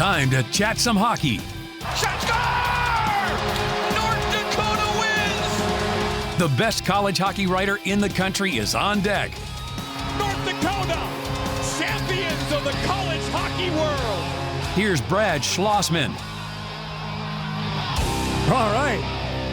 time to chat some hockey. Shot score! North Dakota wins! The best college hockey writer in the country is on deck. North Dakota, champions of the college hockey world! Here's Brad Schlossman. All right.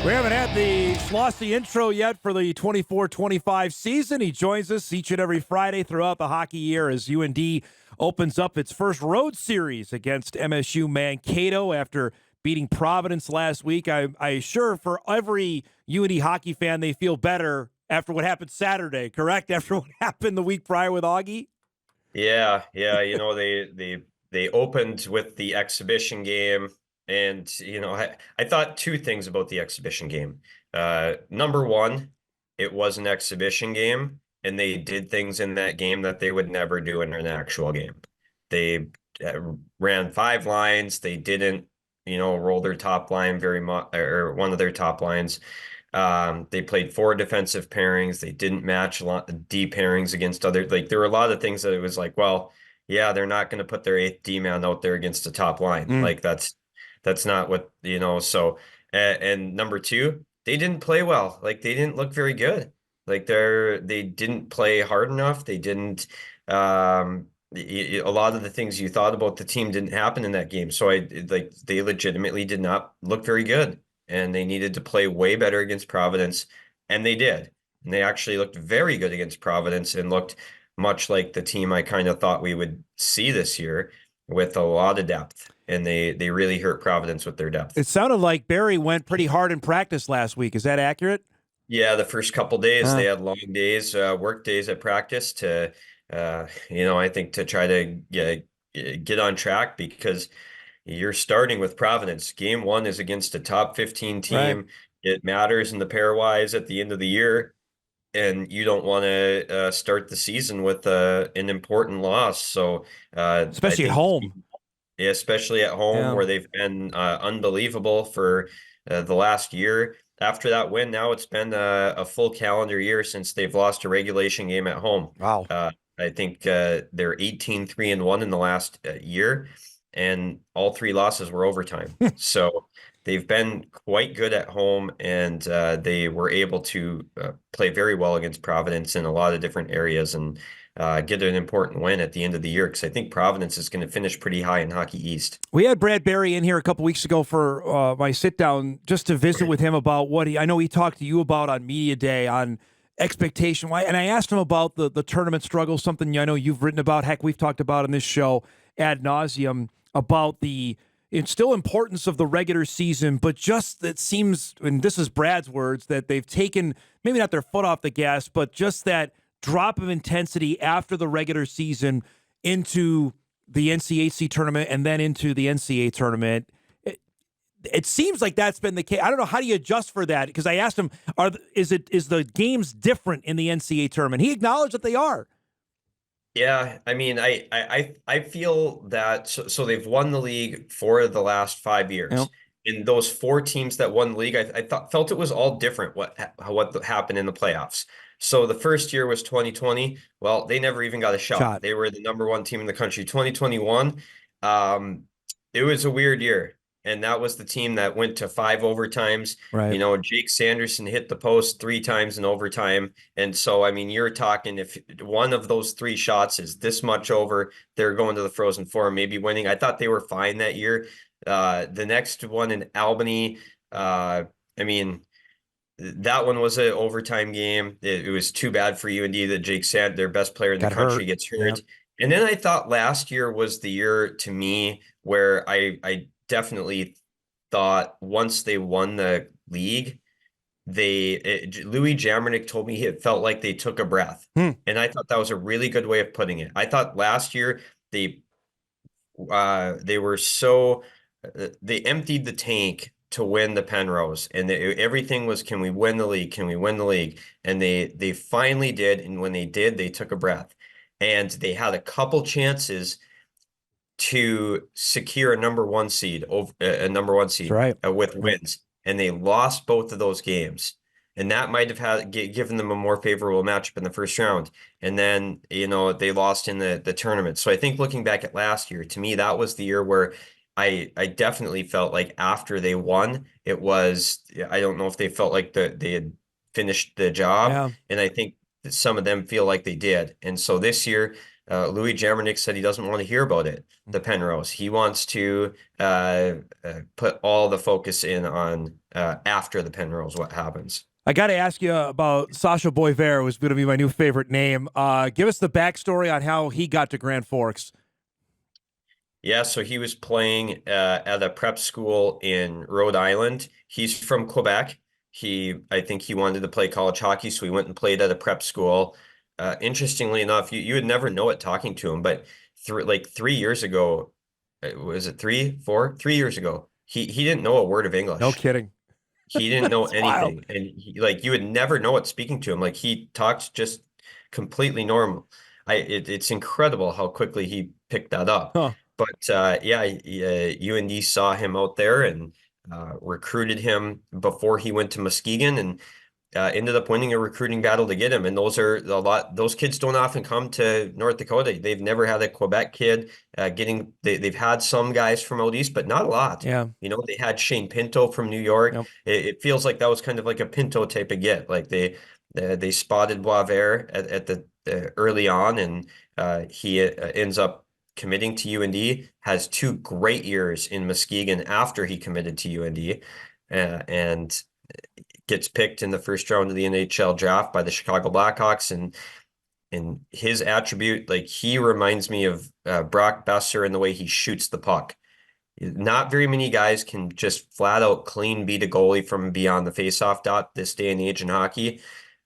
We haven't had the Schlossy intro yet for the 24-25 season. He joins us each and every Friday throughout the hockey year as UND opens up its first road series against MSU Mankato after beating Providence last week. I sure for every UND hockey fan, they feel better after what happened Saturday, correct? After what happened the week prior with Augie? Yeah. You know, they opened with the exhibition game. And, you know, I thought two things about the exhibition game. Number one, it was an exhibition game, and they did things in that game that they would never do in an actual game. They ran 5 lines. They didn't, roll their top line very much, or one of their top lines. They played 4 defensive pairings. They didn't match a lot of D pairings against other. Like, there were a lot of things that it was like, well, yeah, they're not going to put their 8th D man out there against the top line. Like, that's not what, so, and number 2, they didn't play well. Like, they didn't look very good. Like, they didn't play hard enough. They didn't, a lot of the things you thought about the team didn't happen in that game. So they legitimately did not look very good, and they needed to play way better against Providence. And they did. And they actually looked very good against Providence and looked much like the team I kind of thought we would see this year, with a lot of depth. And they really hurt Providence with their depth. It sounded like Barry went pretty hard in practice last week. Is that accurate? Yeah, the first couple days, they had long days, work days at practice to, I think to try to get on track, because you're starting with Providence. Game 1 is against a top 15 team. Right. It matters in the pairwise at the end of the year. And you don't want to start the season with an important loss. So, especially at home. Yeah, especially at home, where they've been unbelievable for the last year. After that win, now it's been a full calendar year since they've lost a regulation game at home. Wow. I think they're 18-3-1 in the last year, and all 3 losses were overtime. So they've been quite good at home, and they were able to play very well against Providence in a lot of different areas, and get an important win at the end of the year, because I think Providence is going to finish pretty high in Hockey East. We had Brad Barry in here a couple weeks ago for my sit-down, just to visit with him about what I know he talked to you about on Media Day on expectation. And I asked him about the tournament struggle, something I know you've written about. Heck, we've talked about in this show ad nauseum, about it's still importance of the regular season, but just it seems, and this is Brad's words, that they've taken maybe not their foot off the gas, but just that drop of intensity after the regular season into the NCAC tournament and then into the NCAA tournament. It seems like that's been the case. I don't know, how do you adjust for that? Because I asked him, is the games different in the NCAA tournament? He acknowledged that they are. Yeah, I mean, I feel that so they've won the league for the last 5 years. Yep. In those 4 teams that won the league, I felt it was all different what happened in the playoffs. So the first year was 2020. Well, they never even got a shot. They were the number 1 team in the country. 2021, it was a weird year. And that was the team that went to 5 overtimes. Right. Jake Sanderson hit the post 3 times in overtime. And so, I mean, you're talking, if one of those 3 shots is this much over, they're going to the Frozen Four, maybe winning. I thought they were fine that year. The next one in Albany, that one was an overtime game. It was too bad for UND that Jake Sand, their best player in the country, gets hurt. Yep. And then I thought last year was the year, to me, where I definitely thought once they won the league, Louis Jamernick told me it felt like they took a breath. And I thought that was a really good way of putting it. I thought last year they were so they emptied the tank to win the Penrose, and everything was, can we win the league? Can we win the league? And they finally did. And when they did, they took a breath, and they had a couple chances to secure a number one seed right, with wins, and they lost both of those games. And that might have given them a more favorable matchup in the first round. And then, they lost in the tournament. So I think looking back at last year, to me, that was the year where I definitely felt like after they won, it was, I don't know if they felt like they had finished the job, Yeah. and I think that some of them feel like they did. And so this year, Louis Jamernick said he doesn't want to hear about it, the Penrose. He wants to put all the focus in on after the Penrose, what happens. I got to ask you about Sasha Boisvert, who's going to be my new favorite name. Give us the backstory on how he got to Grand Forks. Yeah, so he was playing at a prep school in Rhode Island. He's from Quebec. I think he wanted to play college hockey, so he went and played at a prep school. Interestingly enough, you would never know it talking to him, but like 3 years ago, was it 3 years ago, he didn't know a word of No English. kidding. He didn't know That's wild. anything, and like you would never know it speaking to him. Like he talked just completely normal. It's incredible how quickly he picked that up. Huh. But yeah, UND saw him out there and recruited him before he went to Muskegon, and ended up winning a recruiting battle to get him. And those are a lot. Those kids don't often come to North Dakota. They've never had a Quebec kid they've had some guys from out east, but not a lot. Yeah. They had Shane Pinto from New York. Yep. It feels like that was kind of like a Pinto type of get. Like they spotted Boisvert at the early on, and he ends up committing to UND. Has 2 great years in Muskegon after he committed to UND, and gets picked in the first round of the NHL draft by the Chicago Blackhawks. And his attribute, like he reminds me of Brock Besser in the way he shoots the puck. Not very many guys can just flat out clean beat a goalie from beyond the faceoff dot this day and age in hockey.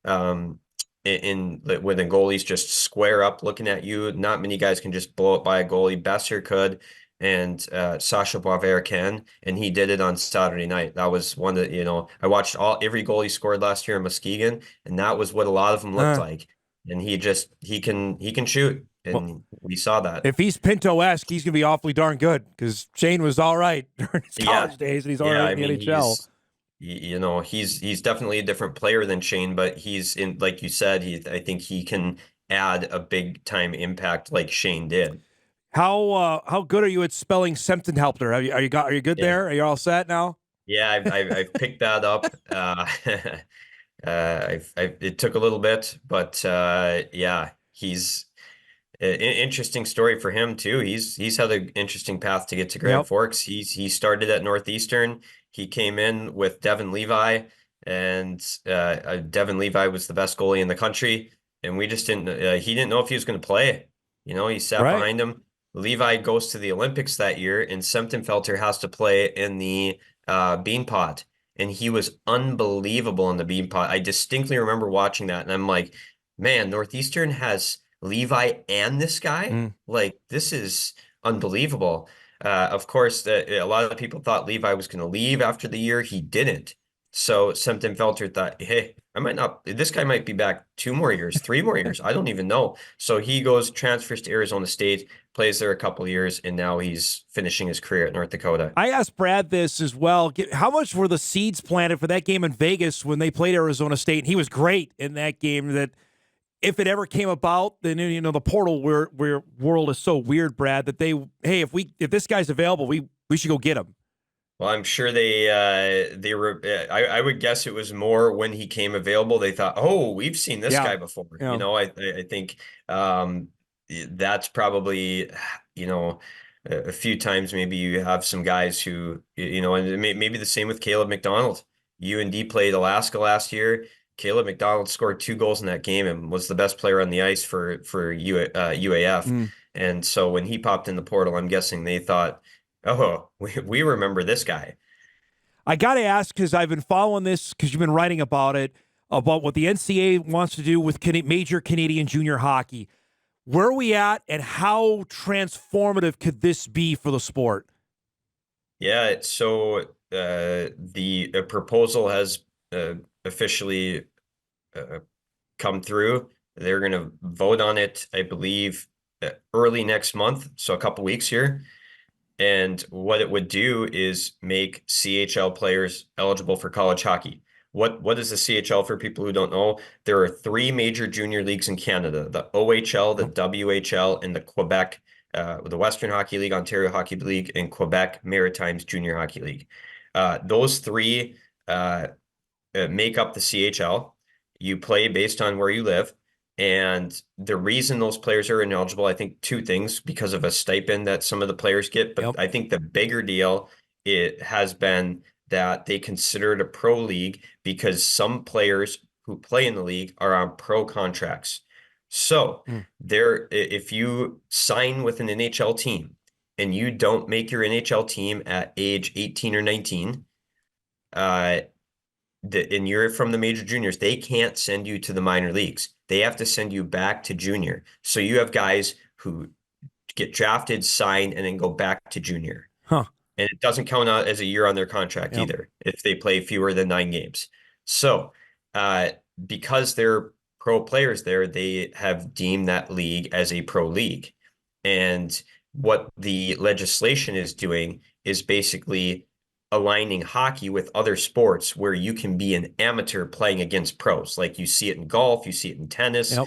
When the goalies just square up looking at you, not many guys can just blow it by a goalie. Besser could, and Sasha Boisvert can, and he did it on Saturday night. That was one that, I watched every goal he scored last year in Muskegon, and that was what a lot of them looked like. And he can shoot, and we saw that. If he's Pinto-esque, he's going to be awfully darn good, because Shane was all right during his college days, and he's all right in the NHL. He's definitely a different player than Shane, but he's in, like you said, I think he can add a big time impact like Shane did. How good are you at spelling Semptimphelter? Are you good there? Are you all set now? Yeah, I've picked that up. It took a little bit, but yeah, he's an interesting story for him too. He's had an interesting path to get to Grand Forks. He started at Northeastern. He came in with Devin Levi, and Devin Levi was the best goalie in the country, and we just didn't. He didn't know if he was going to play. He sat behind him. Levi goes to the Olympics that year, and Semptimphelter has to play in the bean pot. And he was unbelievable in the bean pot. I distinctly remember watching that, and I'm like, man, Northeastern has Levi and this guy? Like, this is unbelievable. Of course, a lot of people thought Levi was going to leave after the year. He didn't. So Semptimphelter thought, hey, this guy might be back 2 more years, 3 more years. I don't even know. So he transfers to Arizona State, plays there a couple of years, and now he's finishing his career at North Dakota. I asked Brad this as well. How much were the seeds planted for that game in Vegas when they played Arizona State? And he was great in that game. That if it ever came about, then the portal world is so weird, Brad, that if this guy's available, we should go get him. Well, I'm sure they were. I would guess it was more when he came available. They thought, oh, we've seen this guy before. Yeah. I think that's probably a few times maybe you have some guys who and maybe the same with Caleb McDonald. UND played Alaska last year. Caleb McDonald scored 2 goals in that game and was the best player on the ice for UAF. And so when he popped in the portal, I'm guessing they thought, oh, we remember this guy. I got to ask, because I've been following this, because you've been writing about it, about what the NCAA wants to do with major Canadian junior hockey. Where are we at, and how transformative could this be for the sport? Yeah, so the proposal has officially come through. They're going to vote on it, I believe, early next month, so a couple weeks here. And what it would do is make CHL players eligible for college hockey. What is the CHL for people who don't know? There are 3 major junior leagues in Canada: the OHL, the WHL, and the Quebec the Western Hockey League, Ontario Hockey League, and Quebec Maritimes Junior Hockey League. Those three make up the CHL. You play based on where you live. And the reason those players are ineligible, I think two things, because of a stipend that some of the players get. But Yep. I think the bigger deal, it has been that they consider it a pro league because some players who play in the league are on pro contracts. So if you sign with an NHL team and you don't make your NHL team at age 18 or 19, and you're from the major juniors, they can't send you to the minor leagues. They have to send you back to junior. So you have guys who get drafted, sign, and then go back to junior. Huh. And it doesn't count out as a year on their contract either if they play fewer than 9 games. So because they're pro players there, they have deemed that league as a pro league. And what the legislation is doing is basically aligning hockey with other sports where you can be an amateur playing against pros. Like you see it in golf, you see it in tennis,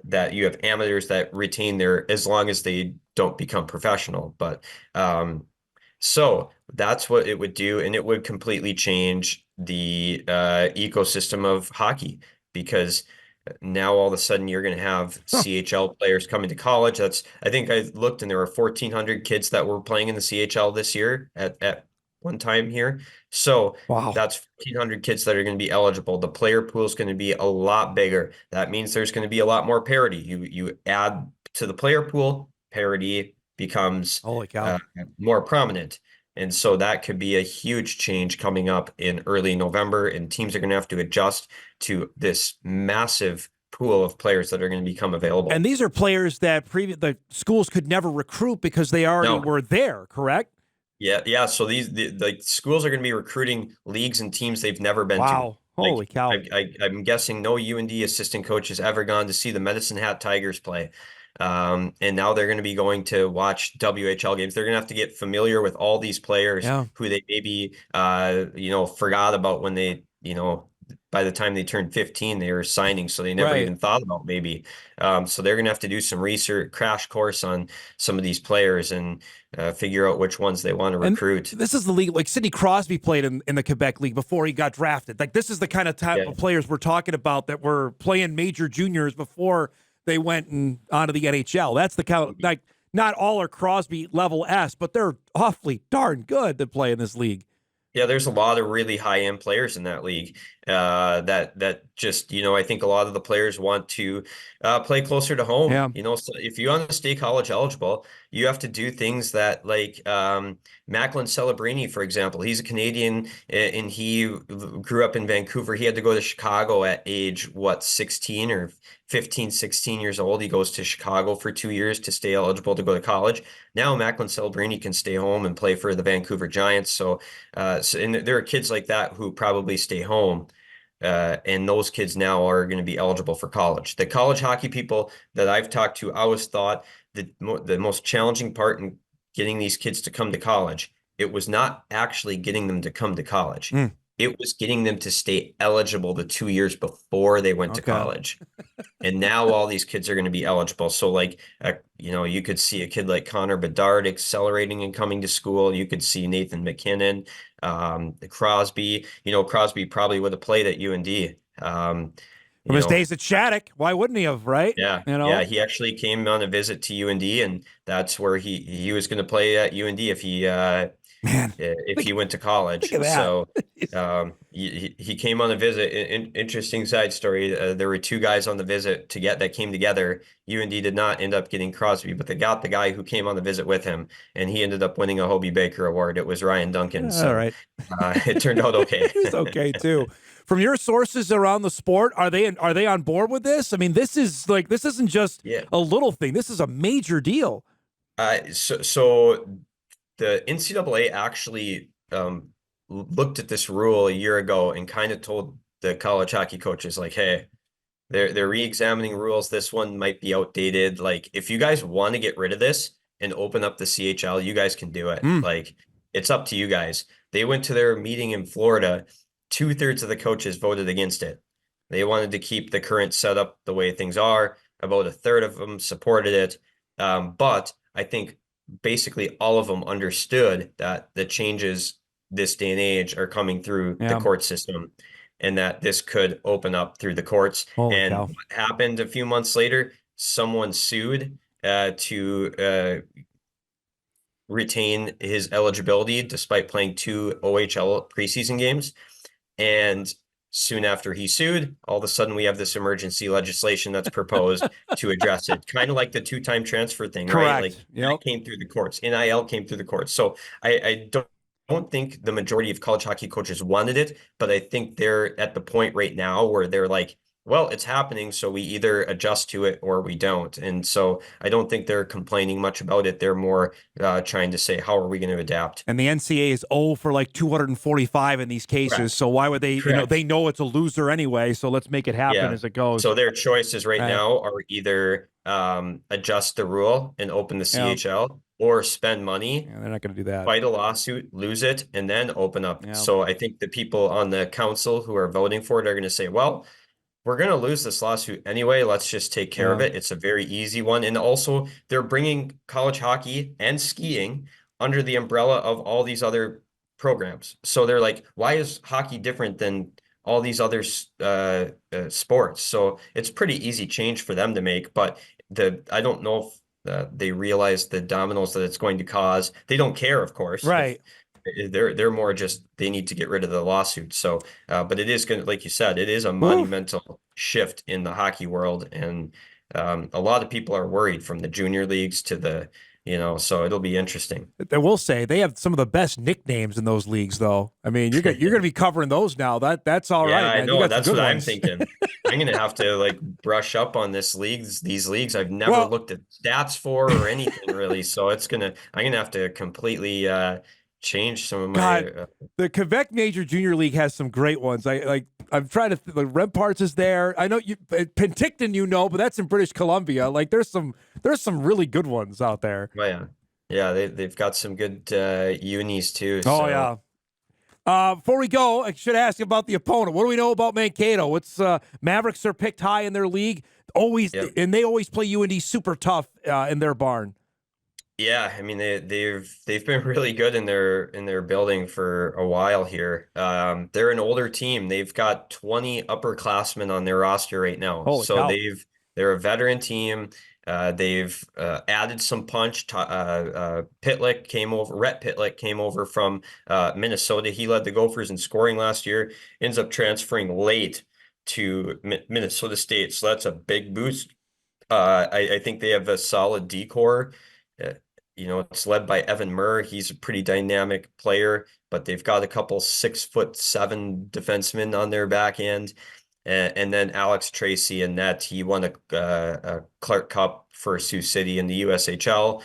that you have amateurs that retain their, as long as they don't become professional. But so that's what it would do. And it would completely change the ecosystem of hockey, because now all of a sudden you're going to have CHL players coming to college. I think I looked and there were 1,400 kids that were playing in the CHL this year at one time here. So that's 1,500 kids that are going to be eligible. The player pool is going to be a lot bigger. That means there's going to be a lot more parity. You add to the player pool, parity becomes more prominent. And so that could be a huge change coming up in early November, and teams are going to have to adjust to this massive pool of players that are going to become available. And these are players that the schools could never recruit because they already were there, correct? Yeah. So the schools are going to be recruiting leagues and teams they've never been to. Wow. Holy cow. I'm guessing no UND assistant coach has ever gone to see the Medicine Hat Tigers play. And now they're going to be going to watch WHL games. They're going to have to get familiar with all these players who they maybe, forgot about when they, by the time they turned 15, they were signing. So they never even thought about maybe. So they're going to have to do some research, crash course on some of these players and figure out which ones they want to recruit. And this is the league, like Sidney Crosby played in the Quebec League before he got drafted. Like this is the kind of type of players we're talking about that were playing major juniors before they went onto the NHL. That's the kind, like, not all are Crosby level S, but they're awfully darn good to play in this league. Yeah, there's a lot of really high-end players in that league that just, I think a lot of the players want to play closer to home. Yeah. So if you want to stay college eligible, you have to do things that, like Macklin Celebrini, for example. He's a Canadian and he grew up in Vancouver. He had to go to Chicago at age, 16 or 15, 16 years old. He goes to Chicago for 2 years to stay eligible to go to college. Now Macklin Celebrini can stay home and play for the Vancouver Giants. So and there are kids like that who probably stay home. And those kids now are going to be eligible for college. The college hockey people that I've talked to, I always thought that the most challenging part in getting these kids to come to college, it was not actually getting them to come to college. It was getting them to stay eligible the 2 years before they went to college. And now all these kids are going to be eligible. So like, you could see a kid like Connor Bedard accelerating and coming to school. You could see Nathan McKinnon, Crosby. Crosby probably would have played at UND. From his days at Shattuck, why wouldn't he have, right? Yeah. Yeah, he actually came on a visit to UND, and that's where he was going to play at UND if he he went to college. So he came on a visit. Interesting side story. There were 2 guys on the visit that came together. UND did not end up getting Crosby, but they got the guy who came on the visit with him, and he ended up winning a Hobie Baker Award. It was Ryan Duncan. So all right. It turned out okay. It's okay too. From your sources around the sport, are they on board with this? I mean, this isn't just a little thing. This is a major deal. So the NCAA actually looked at this rule a year ago and kind of told the college hockey coaches, like, hey, they're re-examining rules. This one might be outdated. Like, if you guys want to get rid of this and open up the CHL, you guys can do it. Like, it's up to you guys. They went to their meeting in Florida. 2/3 of the coaches voted against it. They wanted to keep the current setup the way things are. About 1/3 of them supported it. But I think basically all of them understood that the changes this day and age are coming through the Yeah. court system, and that this could open up through the courts. Holy And cow. what happened a few months later? Someone sued to retain his eligibility despite playing 2 OHL preseason games. And soon after he sued, all of a sudden we have this emergency legislation that's proposed to address it. Kind of like the two-time transfer thing, right? Like Correct. that Yep. came through the courts. NIL came through the courts. So I don't think the majority of college hockey coaches wanted it, but I think they're at the point right now where they're like, well, it's happening, so we either adjust to it or we don't. And so I don't think they're complaining much about it. They're more trying to say, how are we going to adapt? And the NCAA is 0 for like 245 in these cases. Correct. So why would they, Correct. they know it's a loser anyway. So let's make it happen as it goes. So their choices right Right. now are either adjust the rule and open the CHL, or spend money, Yeah, they're not going to do that. fight a lawsuit, lose it, and then open up. Yeah. So I think the people on the council who are voting for it are going to say, well, we're going to lose this lawsuit anyway. Let's just take care of it. It's a very easy one. And also, they're bringing college hockey and skiing under the umbrella of all these other programs. So they're like, why is hockey different than all these other sports? So it's pretty easy change for them to make. But I don't know if they realize the dominoes that it's going to cause. They don't care, of course. Right. They're more just they need to get rid of the lawsuit. So, but it is going to, like you said, it is a monumental shift in the hockey world, and a lot of people are worried, from the junior leagues to the, so it'll be interesting. I will say they have some of the best nicknames in those leagues, though. I mean, you're going to be covering those now. That's all right. Yeah, I Man. know. You got That's some good what I'm ones. thinking. I'm gonna have to like brush up on these leagues. I've never looked at stats for or anything really. So I'm gonna have to completely change some of my. The Quebec Major Junior League has some great ones. I'm trying to. The Remparts is there. I know you Penticton, but that's in British Columbia. Like there's some really good ones out there. Oh, yeah. They've got some good unis too. Oh so. yeah. Before we go, I should ask about the opponent. What do we know about Mankato? What's Mavericks are picked high in their league, and they always play UND super tough in their barn. Yeah, I mean they've been really good in their building for a while here. They're an older team. They've got 20 upperclassmen on their roster right now. Holy cow. They're a veteran team. They've added some punch. Pitlick came over. Rhett Pitlick came over from Minnesota. He led the Gophers in scoring last year. Ends up transferring late to Minnesota State, so that's a big boost. I think they have a solid D-core. It's led by Evan Murr. He's a pretty dynamic player, but they've got a couple 6'7" defensemen on their back end. And then Alex Tracy in net. He won a Clark Cup for Sioux City in the USHL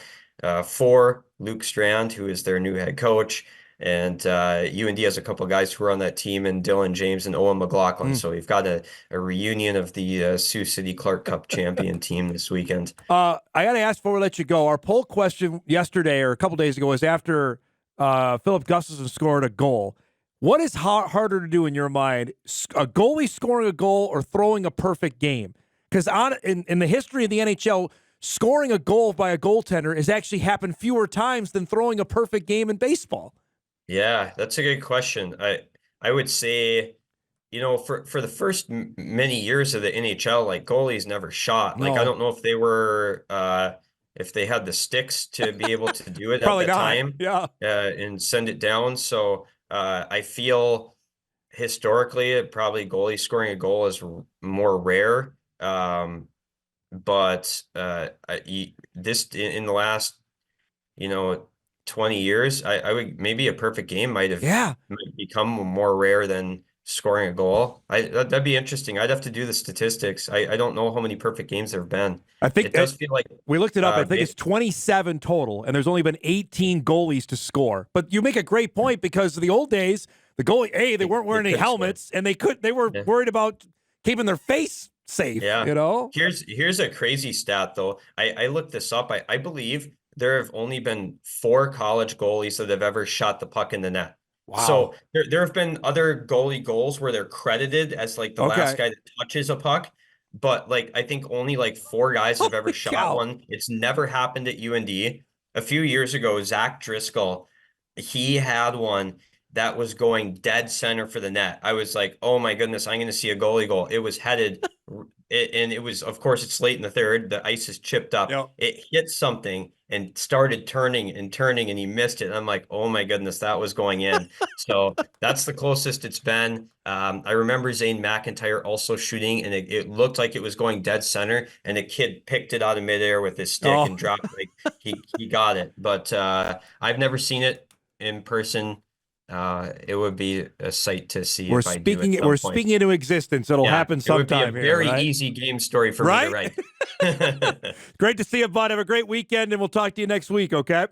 for Luke Strand, who is their new head coach. And UND has a couple of guys who are on that team, and Dylan James and Owen McLaughlin. So we've got a reunion of the Sioux City Clark Cup champion team this weekend. I got to ask before we let you go. Our poll question yesterday or a couple days ago was after Philip Gustafson scored a goal. What is harder to do in your mind, a goalie scoring a goal or throwing a perfect game? Because in the history of the NHL, scoring a goal by a goaltender has actually happened fewer times than throwing a perfect game in baseball. Yeah, that's a good question. I would say, for the first many years of the NHL, like goalies never shot. Like I don't know if they were if they had the sticks to be able to do it at the time, and send it down. So I feel historically, probably goalie scoring a goal is more rare. But this in the last, 20 years, I would maybe a perfect game might become more rare than scoring a goal. That'd be interesting. I'd have to do the statistics. I don't know how many perfect games there have been. I think it does feel like we looked it up. I think it's 27 total, and there's only been 18 goalies to score. But you make a great point, because the old days, the goalie, they weren't wearing any helmets, and they were worried about keeping their face safe. Yeah. Here's a crazy stat though. I looked this up. I believe there have only been 4 college goalies that have ever shot the puck in the net. Wow. So there have been other goalie goals where they're credited as like the last guy that touches a puck. but like I think only like 4 guys have ever Holy shot cow. one. It's never happened at UND. A few years ago, Zach Driscoll, he had one that was going dead center for the net. I was like, oh my goodness, I'm going to see a goalie goal. It was headed, and it was, of course, it's late in the third. The ice is chipped up. Yep. It hit something and started turning and turning, and he missed it. And I'm like, oh my goodness, that was going in. So that's the closest it's been. I remember Zane McIntyre also shooting, and it looked like it was going dead center, and a kid picked it out of midair with his stick Oh. and dropped. Like he got it, but I've never seen it in person. It would be a sight to see We're if I do speaking at it. some We're point. speaking into existence. It'll Yeah, happen it would be a sometime here. very Right? easy game story for Right? me to write. Great to see you, bud. Have a great weekend, and we'll talk to you next week. Okay.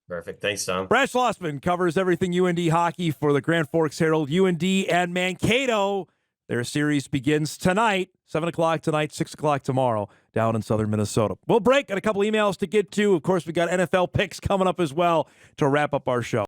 Perfect. Thanks, Tom. Brad Schlossman covers everything UND hockey for the Grand Forks Herald. UND and Mankato. Their series begins tonight, 7 o'clock tonight, 6 o'clock tomorrow, down in southern Minnesota. We'll break. Got a couple emails to get to. Of course, we got NFL picks coming up as well to wrap up our show.